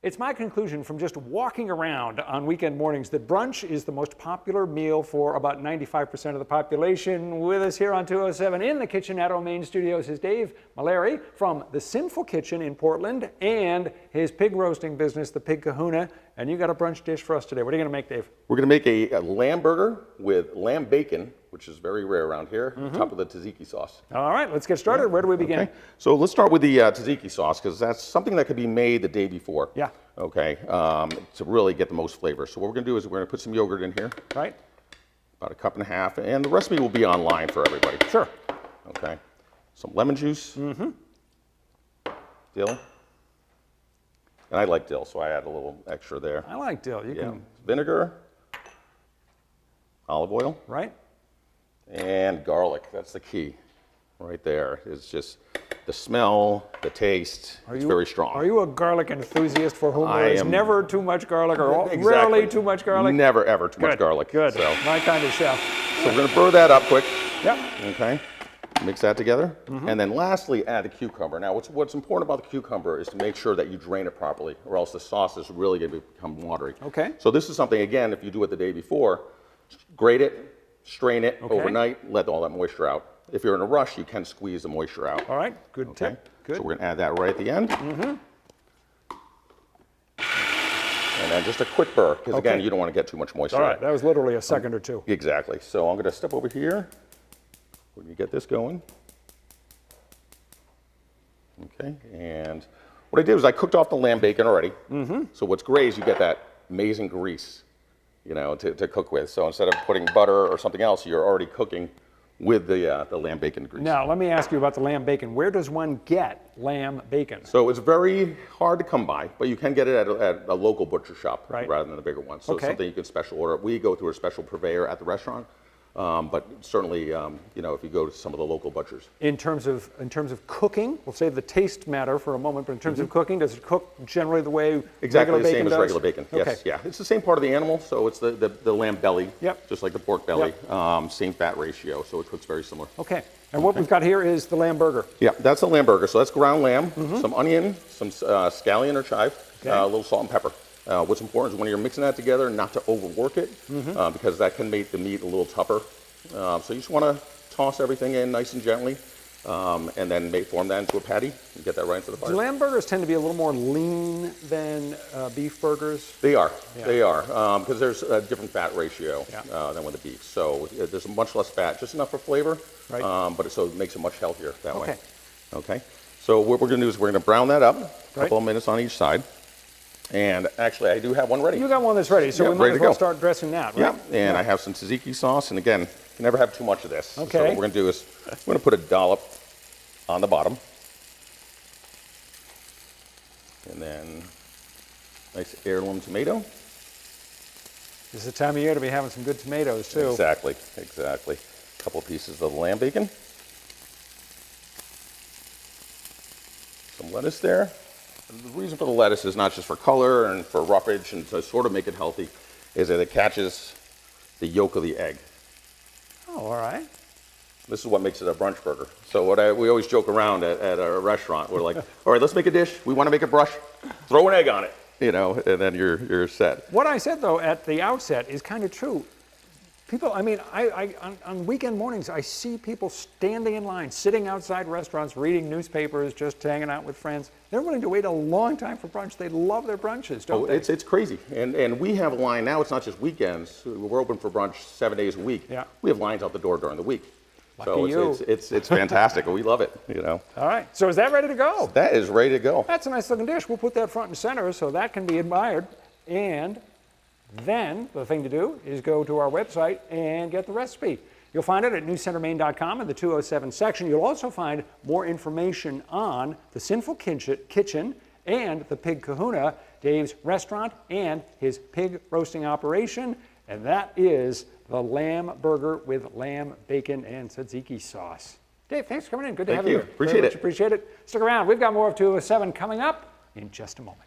It's my conclusion from just walking around on weekend mornings that brunch is the most popular meal for about 95% of the population. With us here on 207 in the kitchen at our main studios is Dave Mallory from The Sinful Kitchen in Portland and his pig roasting business, The Pig Kahuna. And you got a brunch dish for us today. What are you going to make, Dave? We're going to make a lamb burger with lamb bacon, which is very rare around here, on top of the tzatziki sauce. All right, let's get started. Where do we begin? Okay. So let's start with the tzatziki sauce, because that's something that could be made the day before. Yeah. Okay, to really get the most flavor. So what we're going to do is we're going to put some yogurt in here. Right. About 1.5 cups, and the recipe will be online for everybody. Sure. Okay. Some lemon juice. Dill. And I like dill, so I add a little extra there. I like dill. You can. Vinegar. Olive oil. Right. And garlic. That's the key right there. It's just the smell, the taste. It's very strong. Are you a garlic enthusiast for whom there is never too much garlic or Exactly. rarely too much garlic? Never, ever too much garlic. Good. So. My kind of chef. So we're going to burr that up quick. Yep. Okay. Mix that together. And then lastly, add the cucumber. Now, what's important about the cucumber is to make sure that you drain it properly, or else the sauce is really going to become watery. Okay. So this is something, again, if you do it the day before, grate it, strain it overnight, let all that moisture out. If you're in a rush, you can squeeze the moisture out. All right. Good tip. Good. So we're going to add that right at the end. And then just a quick burr, because again, you don't want to get too much moisture. All right. That was literally a second or two. Exactly. So I'm going to step over here. We're going to get this going. Okay, and what I did was I cooked off the lamb bacon already. So what's great is you get that amazing grease, you know, to cook with. So instead of putting butter or something else, you're already cooking with the lamb bacon grease. Now, let me ask you about the lamb bacon. Where does one get lamb bacon? So it's very hard to come by, but you can get it at a local butcher shop rather than a bigger one. So it's something you can special order. We go through a special purveyor at the restaurant. But certainly, you know, if you go to some of the local butchers. In terms of cooking, we'll save the taste matter for a moment, but in terms of cooking, does it cook generally the way exactly regular the same bacon as does? regular bacon? Yes, yeah. It's the same part of the animal, so it's the lamb belly, just like the pork belly, same fat ratio, so it cooks very similar. Okay, and what we've got here is the lamb burger. Yeah, that's the lamb burger. So that's ground lamb, some onion, some scallion or chive, a little salt and pepper. What's important is when you're mixing that together, not to overwork it, because that can make the meat a little tougher. So you just want to toss everything in nice and gently, and then form that into a patty and get that right into the fire. Do lamb burgers tend to be a little more lean than beef burgers? They are. Yeah. They are, because there's a different fat ratio than with the beef. So there's much less fat, just enough for flavor, but so it makes it much healthier that way. Okay. So what we're going to do is we're going to brown that up, a couple of minutes on each side. And actually, I do have one ready. You got one that's ready, so we might as well start dressing that, right? Yeah, and I have some tzatziki sauce, and again, you can never have too much of this. Okay. So what we're going to do is we're going to put a dollop on the bottom. And then nice heirloom tomato. This is the time of year to be having some good tomatoes, too. Exactly, exactly. A couple of pieces of lamb bacon. Some lettuce there. The reason for the lettuce is not just for color and for roughage and to sort of make it healthy, is that it catches the yolk of the egg. Oh, all right. This is what makes it a brunch burger. So we always joke around at a restaurant. We're like, all right, let's make a dish. We want to make a brush. Throw an egg on it, you know, and then you're set. What I said, though, at the outset is kind of true. People, I mean, on weekend mornings, I see people standing in line, sitting outside restaurants, reading newspapers, just hanging out with friends. They're willing to wait a long time for brunch. They love their brunches, don't they? It's crazy. And we have a line now. It's not just weekends. We're open for brunch 7 days a week. Yeah. We have lines out the door during the week. Lucky so it's fantastic. We love it, you know. All right. So is that ready to go? That is ready to go. That's a nice looking dish. We'll put that front and center so that can be admired. And then the thing to do is go to our website and get the recipe. You'll find it at newscentermaine.com in the 207 section. You'll also find more information on the Sinful Kitchen and the Pig Kahuna, Dave's restaurant and his pig roasting operation. And that is the lamb burger with lamb bacon and tzatziki sauce. Dave, thanks for coming in. Good to have you here. Appreciate it. Appreciate it. Stick around. We've got more of 207 coming up in just a moment.